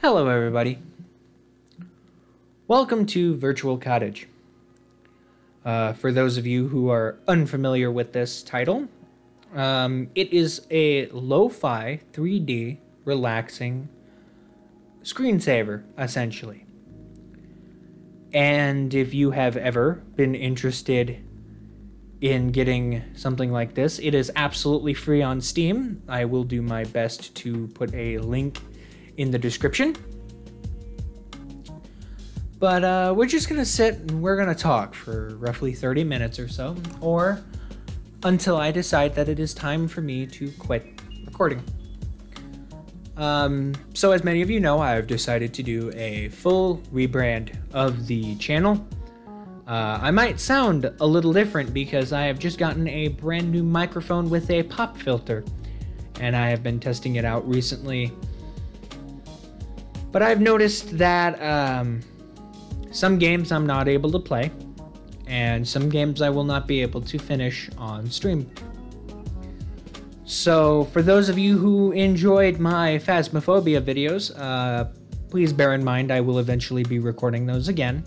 Hello everybody. Welcome to Virtual Cottage. For those of you who are unfamiliar with this title, it is a lo-fi 3D relaxing screensaver, essentially. And if you have ever been interested in getting something like this, it is absolutely free on Steam. I will do my best to put a link in the description. But we're just gonna sit and we're gonna talk for roughly 30 minutes or so, or until I decide that it is time for me to quit recording. So as many of you know, I've decided to do a full rebrand of the channel. I might sound a little different because I have just gotten a brand new microphone with a pop filter, and I have been testing it out recently. But I've noticed that some games I'm not able to play, and some games I will not be able to finish on stream. So for those of you who enjoyed my Phasmophobia videos, please bear in mind I will eventually be recording those again.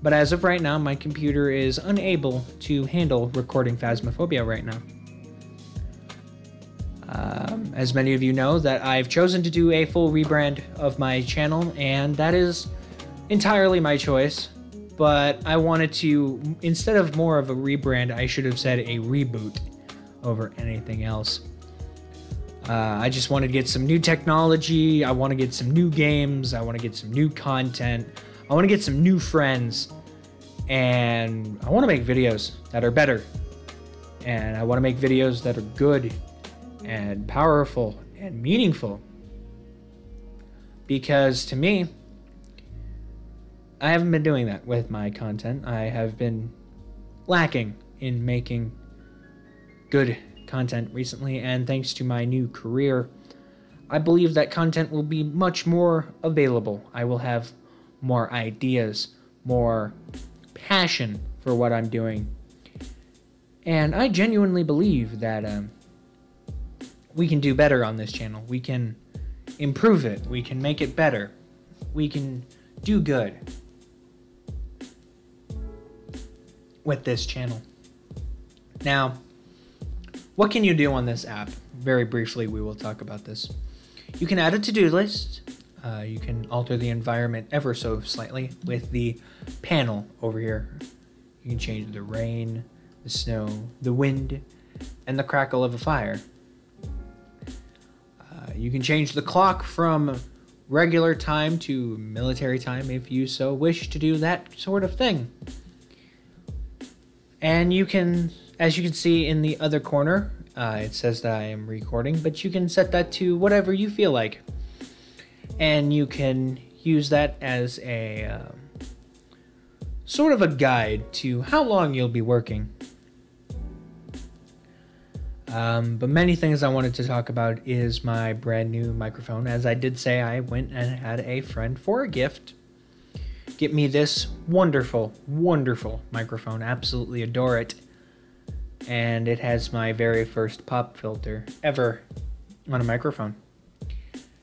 But as of right now, my computer is unable to handle recording Phasmophobia right now. As many of you know, that I've chosen to do a full rebrand of my channel, and that is entirely my choice. But I wanted to, instead of more of a rebrand, I should have said a reboot over anything else. I just wanted to get some new technology, I want to get some new games, I want to get some new content, I want to get some new friends, and I want to make videos that are better, and I want to make videos that are good and powerful and meaningful, because to me, I haven't been doing that with my content. I have been lacking in making good content recently, and thanks to my new career, I believe that content will be much more available. I will have more ideas, more passion for what I'm doing, and I genuinely believe that we can do better on this channel. We can improve it, we can make it better, we can do good with this channel. Now, what can you do on this app? Very briefly, we will talk about this. You can add a to-do list. You can alter the environment ever so slightly with the panel over here. You can change the rain, the snow, the wind, and the crackle of a fire. You can change the clock from regular time to military time if you so wish to do that sort of thing. And you can, as you can see in the other corner, it says that I am recording, but you can set that to whatever you feel like. And you can use that as a sort of a guide to how long you'll be working. But many things I wanted to talk about is my brand new microphone. As I did say, I went and had a friend for a gift get me this wonderful, wonderful microphone. Absolutely adore it. And it has my very first pop filter ever on a microphone.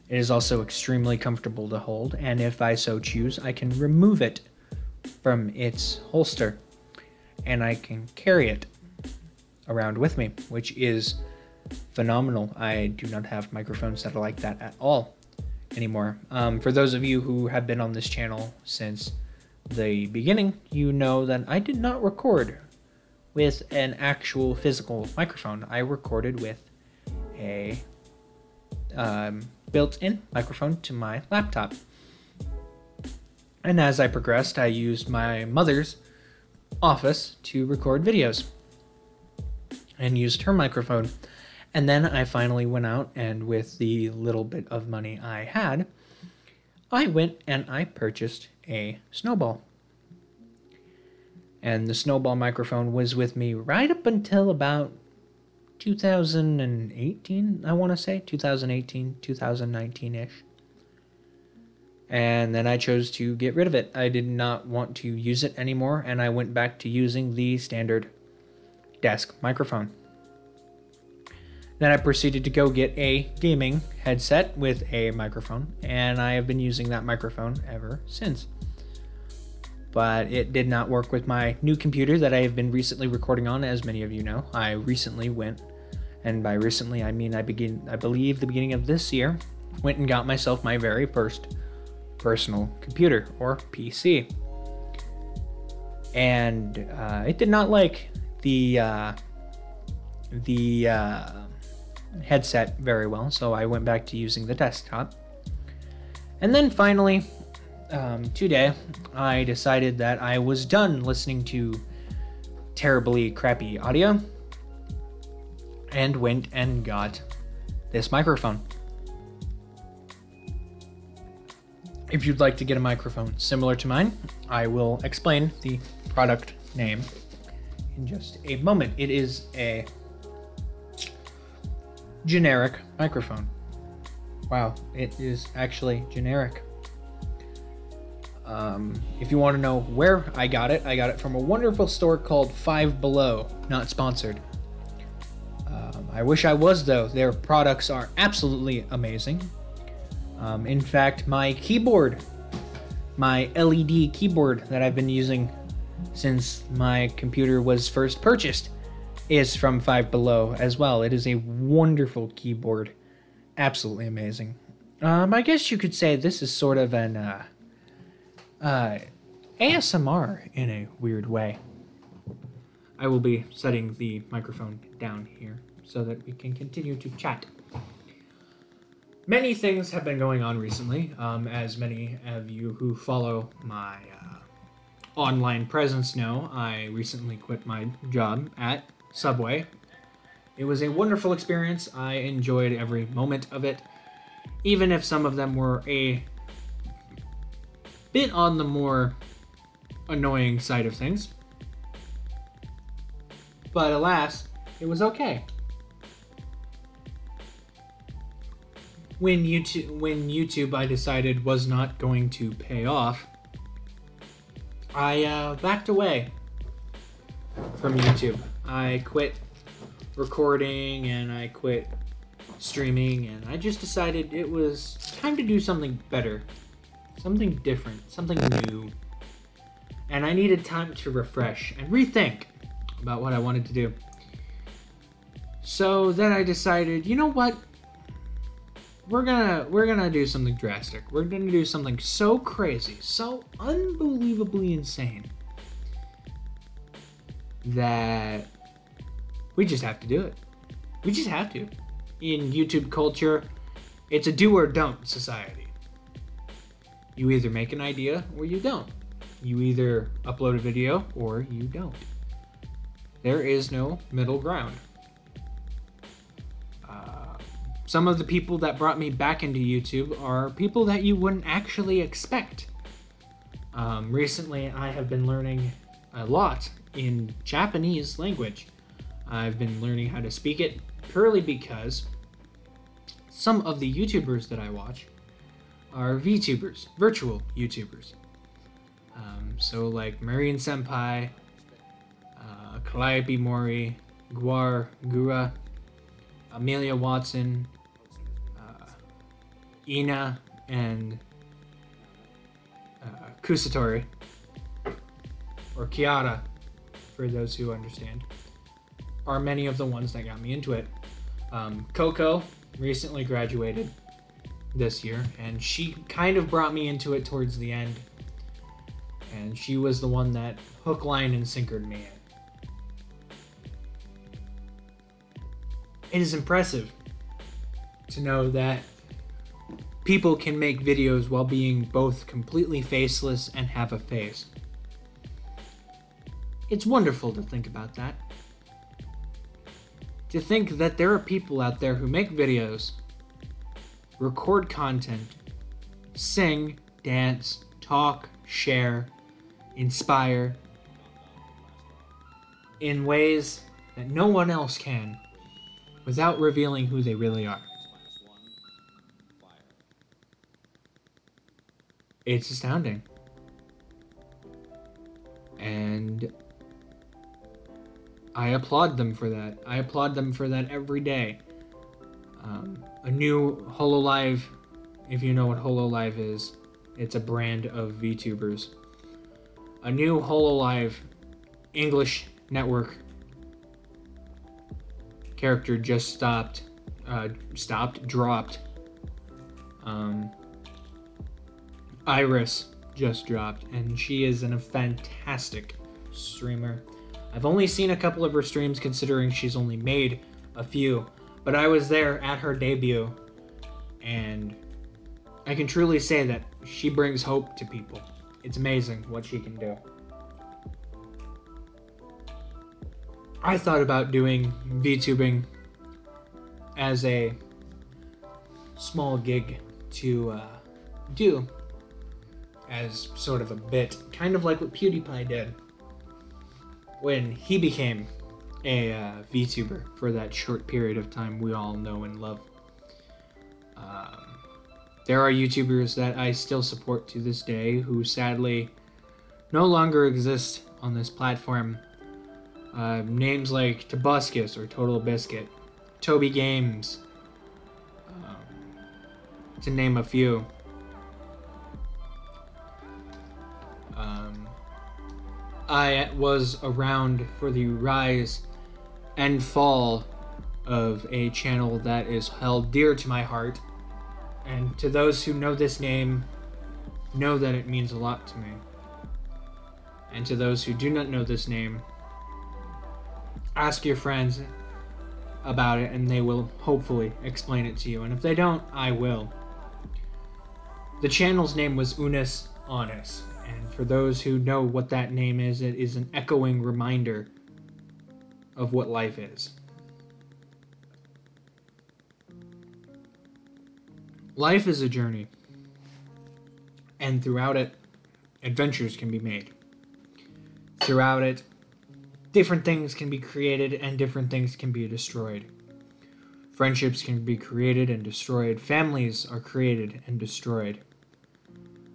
It is also extremely comfortable to hold, and if I so choose, I can remove it from its holster, and I can carry it around with me, which is phenomenal. I do not have microphones that are like that at all anymore. For those of you who have been on this channel since the beginning, you know that I did not record with an actual physical microphone. I recorded with a built-in microphone to my laptop. And as I progressed, I used my mother's office to record videos and used her microphone. And then I finally went out, and with the little bit of money I had, I went and I purchased a Snowball. And the Snowball microphone was with me right up until about 2018, I want to say. 2018, 2019-ish. And then I chose to get rid of it. I did not want to use it anymore, and I went back to using the standard desk microphone. Then I proceeded to go get a gaming headset with a microphone, and I have been using that microphone ever since. But it did not work with my new computer that I have been recently recording on, as many of you know. I recently went, and by recently I mean I believe the beginning of this year, went and got myself my very first personal computer, or PC. And it did not like the headset very well, so I went back to using the desktop. And then finally, today, I decided that I was done listening to terribly crappy audio and went and got this microphone. If you'd like to get a microphone similar to mine, I will explain the product name in just a moment. It is a generic microphone. Wow, it is actually generic. If you want to know where I got it from a wonderful store called Five Below. Not sponsored. I wish I was, though. Their products are absolutely amazing. In fact, my keyboard, my LED keyboard that I've been using since my computer was first purchased, is from Five Below as well. It is a wonderful keyboard. Absolutely amazing. I guess you could say this is sort of an ASMR in a weird way. I will be setting the microphone down here so that we can continue to chat. Many things have been going on recently, as many of you who follow my online presence know. I recently quit my job at Subway. It was a wonderful experience. I enjoyed every moment of it, even if some of them were a bit on the more annoying side of things. But alas, it was okay. When YouTube I decided was not going to pay off, I backed away from YouTube. I quit recording and I quit streaming, and I just decided it was time to do something better, something different, something new. And I needed time to refresh and rethink about what I wanted to do. So then I decided, you know what? We're gonna do something drastic. We're gonna do something so crazy, so unbelievably insane, that we just have to do it. We just have to. In YouTube culture, it's a do or don't society. You either make an idea or you don't. You either upload a video or you don't. There is no middle ground. Some of the people that brought me back into YouTube are people that you wouldn't actually expect. Recently, I have been learning a lot in Japanese language. I've been learning how to speak it purely because some of the YouTubers that I watch are VTubers, virtual YouTubers. So like Marion Senpai, Calliope Mori, Gura, Amelia Watson, Ina, and Kusatori, or Kiara, for those who understand, are many of the ones that got me into it. Coco recently graduated this year, and she kind of brought me into it towards the end, and she was the one that hook, line, and sinkered me in. It is impressive to know that people can make videos while being both completely faceless and have a face. It's wonderful to think about that. To think that there are people out there who make videos, record content, sing, dance, talk, share, inspire in ways that no one else can, without revealing who they really are. It's astounding. And I applaud them for that. I applaud them for that every day. a new HoloLive. If you know what HoloLive is, it's a brand of VTubers. A new HoloLive English network character just dropped. Iris just dropped, and she is a fantastic streamer. I've only seen a couple of her streams considering she's only made a few, but I was there at her debut, and I can truly say that she brings hope to people. It's amazing what she can do. I thought about doing VTubing as a small gig to do as sort of a bit, kind of like what PewDiePie did when he became a VTuber for that short period of time we all know and love. There are YouTubers that I still support to this day who sadly no longer exist on this platform. Names like Tobuscus or Total Biscuit, Toby Games, to name a few. I was around for the rise and fall of a channel that is held dear to my heart, and to those who know this name, know that it means a lot to me. And to those who do not know this name, ask your friends about it and they will hopefully explain it to you. And if they don't, I will. The channel's name was Unus Honest. And for those who know what that name is, it is an echoing reminder of what life is. Life is a journey. And throughout it, adventures can be made. Throughout it, different things can be created and different things can be destroyed. Friendships can be created and destroyed. Families are created and destroyed.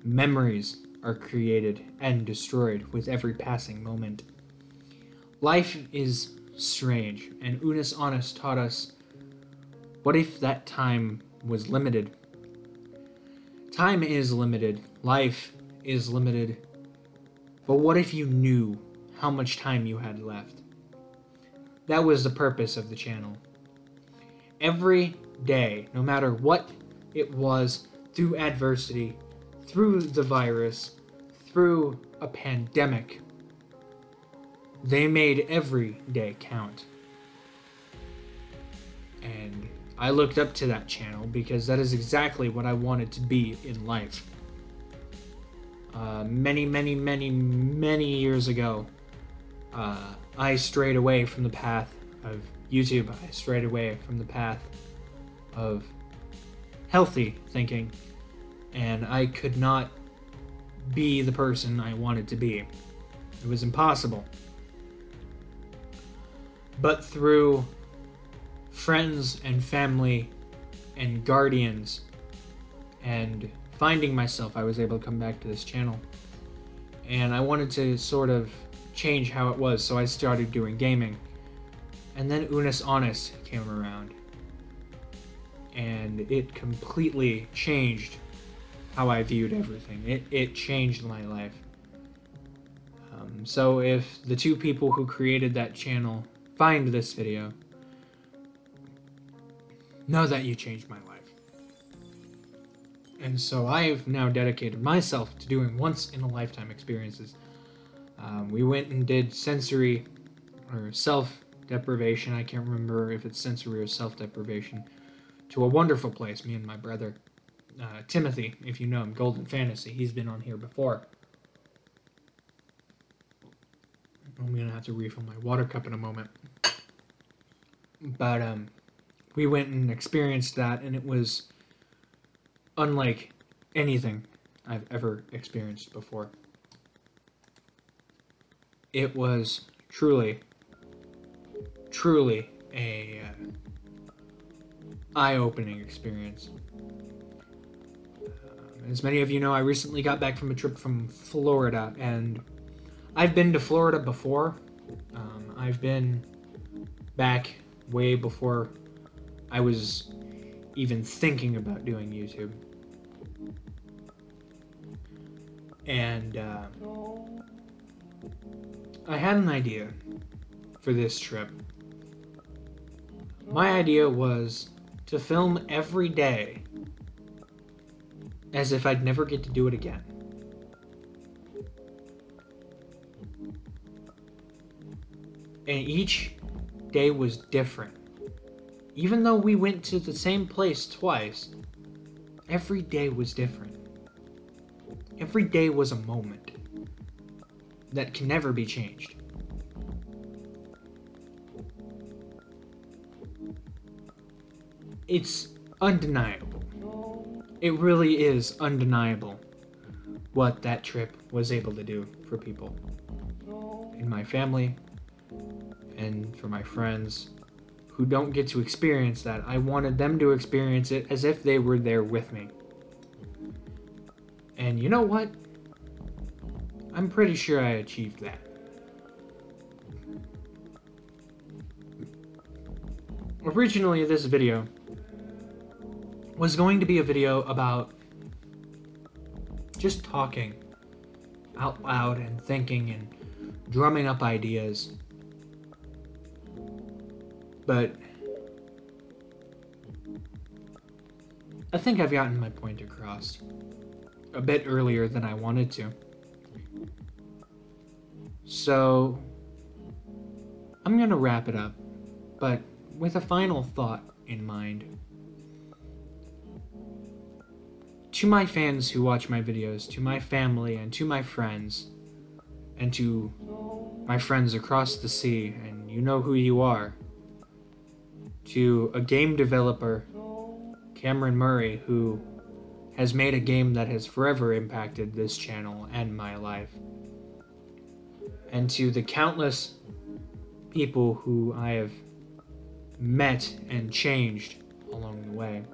Memories are created and destroyed with every passing moment. Life is strange, and Unus Honest taught us, what if that time was limited? Time is limited. Life is limited. But what if you knew how much time you had left? That was the purpose of the channel. Every day, no matter what it was, through adversity, through the virus, through a pandemic, they made every day count. And I looked up to that channel because that is exactly what I wanted to be in life. Many years ago, I strayed away from the path of YouTube. I strayed away from the path of healthy thinking, and I could not be the person I wanted to be. It was impossible. But through friends and family and guardians and finding myself, I was able to come back to this channel. And I wanted to sort of change how it was, so I started doing gaming. And then Unus Honest came around. And it completely changed how I viewed everything. It changed my life. So if the two people who created that channel find this video, know that you changed my life. And so I've now dedicated myself to doing once-in-a-lifetime experiences. We went and did sensory or self-deprivation. I can't remember if it's sensory or self-deprivation. To a wonderful place, me and my brother. Timothy, if you know him, Golden Fantasy. He's been on here before. I'm going to have to refill my water cup in a moment. But we went and experienced that, and it was unlike anything I've ever experienced before. It was truly a eye-opening experience. As many of you know, I recently got back from a trip from Florida, and I've been to Florida before. I've been back way before I was even thinking about doing YouTube. And I had an idea for this trip. My idea was to film every day as if I'd never get to do it again. And each day was different. Even though we went to the same place twice, every day was different. Every day was a moment that can never be changed. It's undeniable. It really is undeniable what that trip was able to do for people in my family and for my friends who don't get to experience that. I wanted them to experience it as if they were there with me. And you know what? I'm pretty sure I achieved that. Originally, this video was going to be a video about just talking out loud and thinking and drumming up ideas. But I think I've gotten my point across a bit earlier than I wanted to. So I'm gonna wrap it up, but with a final thought in mind. To my fans who watch my videos, to my family and to my friends, and to my friends across the sea, and you know who you are, to a game developer, Cameron Murray, who has made a game that has forever impacted this channel and my life, and to the countless people who I have met and changed along the way.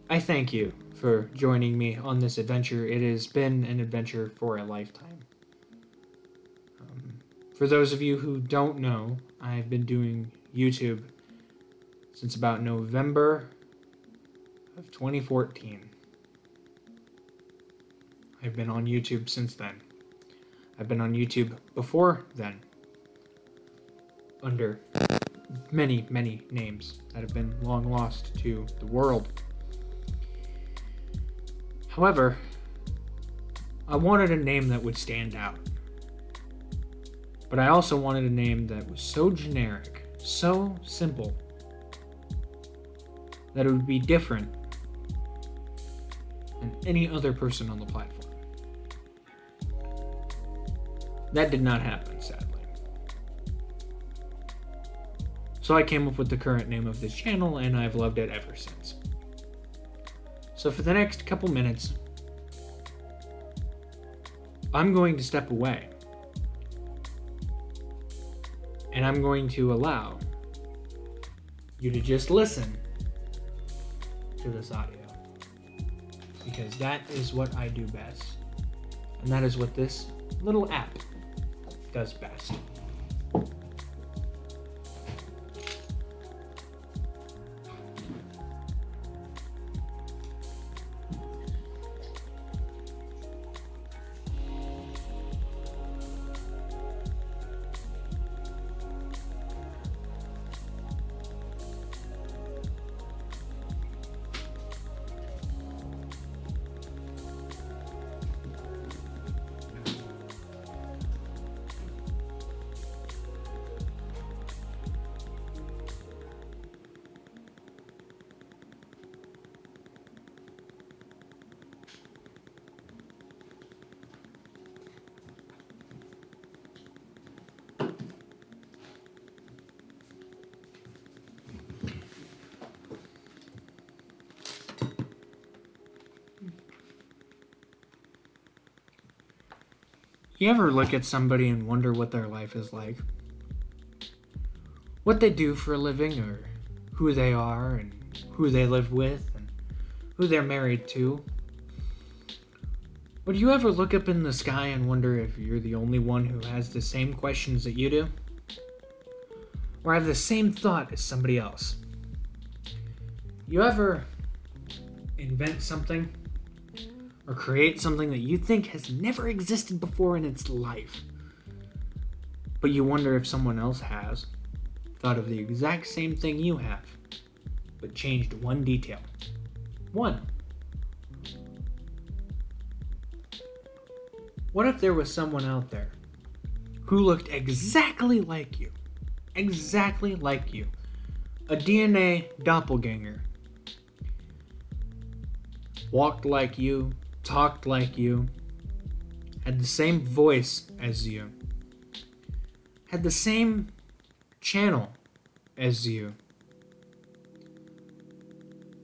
I thank you for joining me on this adventure. It has been an adventure for a lifetime. For those of you who don't know, I've been doing YouTube since about November of 2014. I've been on YouTube since then. I've been on YouTube before then, under many, many names that have been long lost to the world. However, I wanted a name that would stand out. But I also wanted a name that was so generic, so simple, that it would be different than any other person on the platform. That did not happen, sadly. So I came up with the current name of this channel, and I've loved it ever since. So for the next couple minutes, I'm going to step away. And I'm going to allow you to just listen to this audio. Because that is what I do best. And that is what this little app does best. You ever look at somebody and wonder what their life is like? What they do for a living, or who they are, and who they live with, and who they're married to? Would you ever look up in the sky and wonder if you're the only one who has the same questions that you do? Or have the same thought as somebody else? You ever invent something or create something that you think has never existed before in its life, but you wonder if someone else has thought of the exact same thing you have, but changed one detail? One. What if there was someone out there who looked exactly like you? Exactly like you. A DNA doppelganger. Walked like you, talked like you, had the same voice as you, had the same channel as you,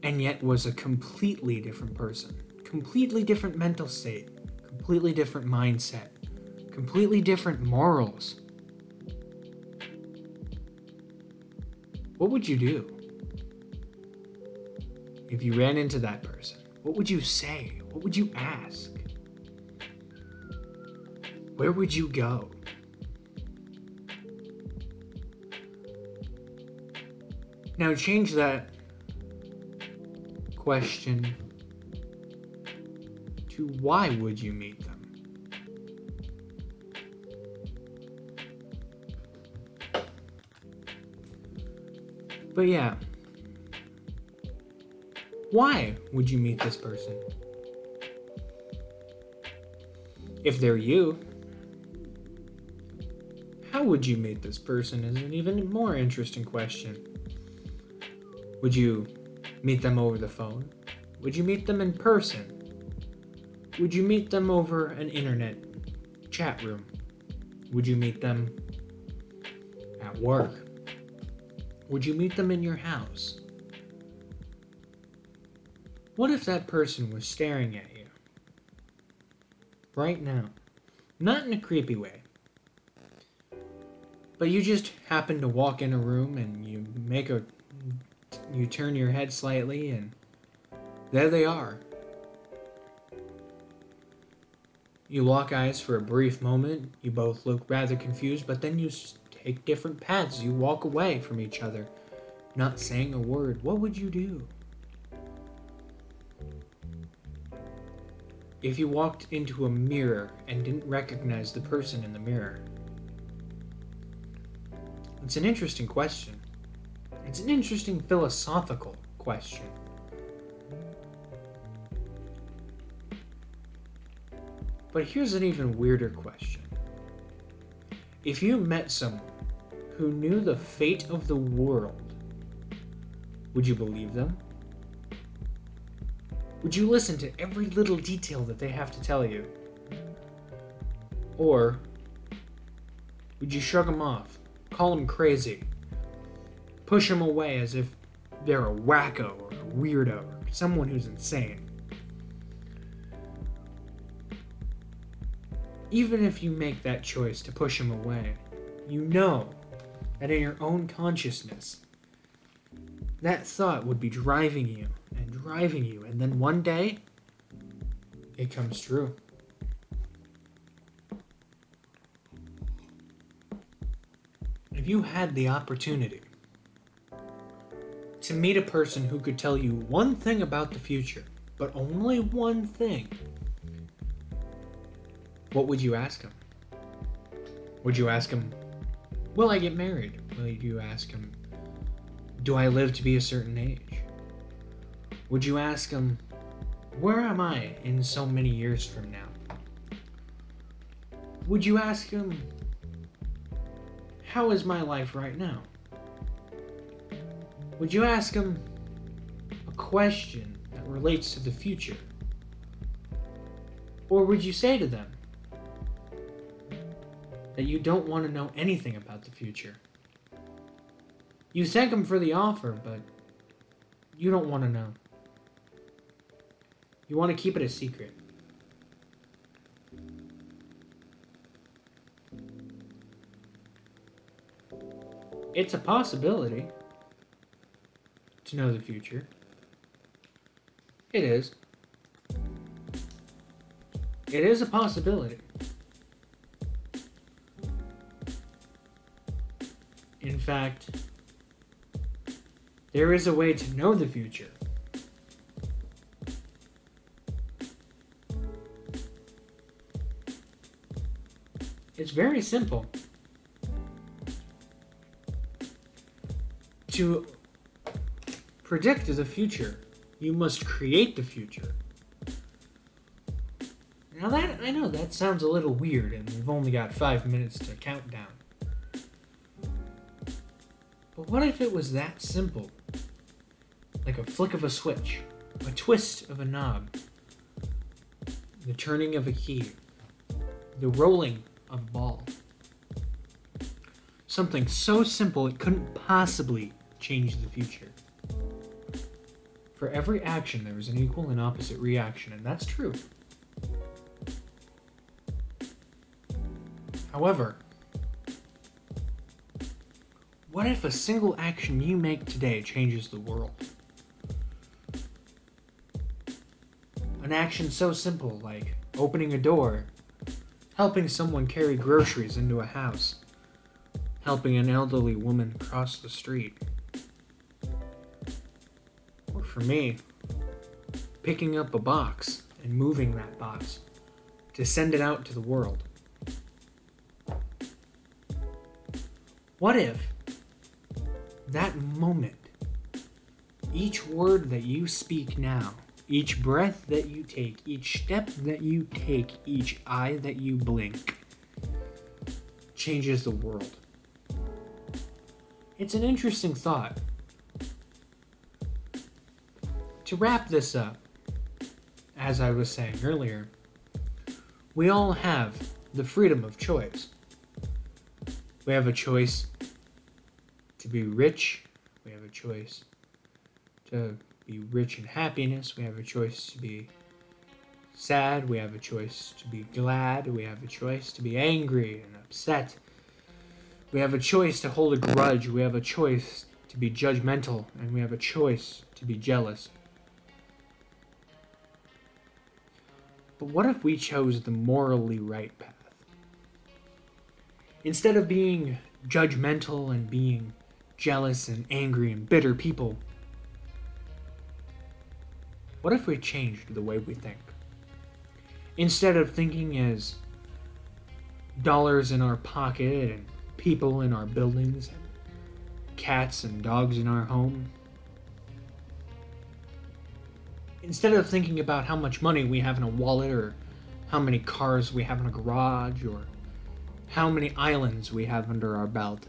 and yet was a completely different person. Completely different mental state. Completely different mindset. Completely different morals. What would you do if you ran into that person? What would you say? What would you ask? Where would you go? Now change that question to why would you meet them? But yeah, why would you meet this person? If they're you, how would you meet this person is an even more interesting question. Would you meet them over the phone? Would you meet them in person? Would you meet them over an internet chat room? Would you meet them at work? Would you meet them in your house? What if that person was staring at you right now? Not in a creepy way, but you just happen to walk in a room and you turn your head slightly and there they are. You lock eyes for a brief moment, you both look rather confused, but then you take different paths. You walk away from each other, not saying a word. What would you do? If you walked into a mirror and didn't recognize the person in the mirror? It's an interesting question. It's an interesting philosophical question. But here's an even weirder question. If you met someone who knew the fate of the world, would you believe them? Would you listen to every little detail that they have to tell you? Or would you shrug them off, call them crazy, push them away as if they're a wacko or a weirdo or someone who's insane? Even if you make that choice to push them away, you know that in your own consciousness, that thought would be driving you, and then one day, it comes true. If you had the opportunity to meet a person who could tell you one thing about the future, but only one thing, what would you ask him? Would you ask him, will I get married? Will you ask him, do I live to be a certain age? Would you ask him, where am I in so many years from now? Would you ask him, how is my life right now? Would you ask him a question that relates to the future? Or would you say to them that you don't want to know anything about the future? You thank him for the offer, but you don't want to know. You want to keep it a secret. It's a possibility to know the future. It is. It is a possibility. In fact, There is a way to know the future. It's very simple. To predict the future, you must create the future. Now that, I know that sounds a little weird, and we've only got 5 minutes to count down. But what if it was that simple? Like a flick of a switch, a twist of a knob, the turning of a key, the rolling of a ball. Something so simple it couldn't possibly change the future. For every action, there is an equal and opposite reaction, and that's true. However, what if a single action you make today changes the world? An action so simple like opening a door, helping someone carry groceries into a house, helping an elderly woman cross the street. Or for me, picking up a box and moving that box to send it out to the world. What if that moment, each word that you speak now, each breath that you take, each step that you take, each eye that you blink, changes the world? It's an interesting thought. To wrap this up, as I was saying earlier, we all have the freedom of choice. We have a choice to be rich. We have a choice to be rich in happiness. We have a choice to be sad. We have a choice to be glad. We have a choice to be angry and upset. We have a choice to hold a grudge. We have a choice to be judgmental. And we have a choice to be jealous. But what if we chose the morally right path? Instead of being judgmental and being jealous and angry and bitter people, what if we changed the way we think? Instead of thinking as dollars in our pocket and people in our buildings and cats and dogs in our home, instead of thinking about how much money we have in a wallet or how many cars we have in a garage or how many islands we have under our belt,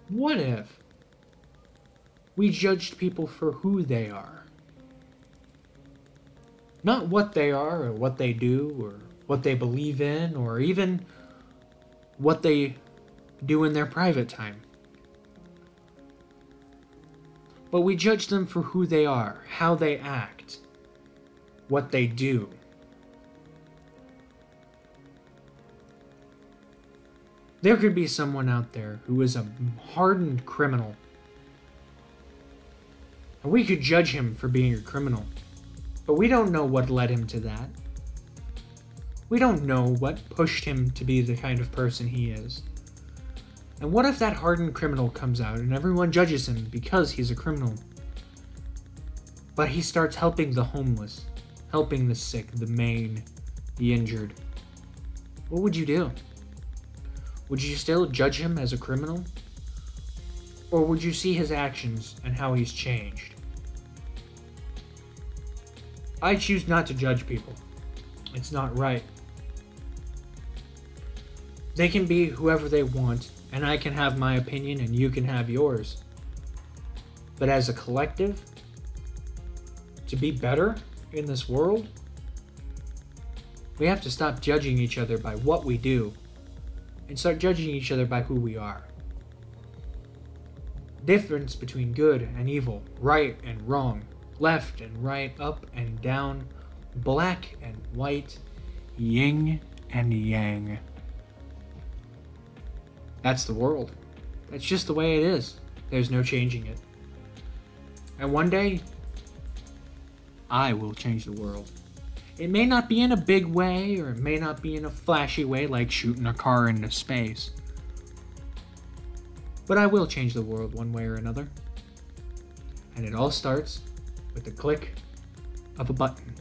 what if we judged people for who they are? Not what they are or what they do or what they believe in or even what they do in their private time. But we judge them for who they are, how they act, what they do. There could be someone out there who is a hardened criminal, and we could judge him for being a criminal, but we don't know what led him to that. We don't know what pushed him to be the kind of person he is. And what if that hardened criminal comes out and everyone judges him because he's a criminal, but he starts helping the homeless, helping the sick, the maimed, the injured? What would you do? Would you still judge him as a criminal? Or would you see his actions and how he's changed? I choose not to judge people. It's not right. They can be whoever they want, and I can have my opinion and you can have yours. But as a collective, to be better in this world, we have to stop judging each other by what we do and start judging each other by who we are. Difference between good and evil, right and wrong, left and right, up and down, black and white, yin and yang. That's the world. That's just the way it is. There's no changing it. And one day, I will change the world. It may not be in a big way, or it may not be in a flashy way like shooting a car into space. But I will change the world one way or another. And it all starts with the click of a button.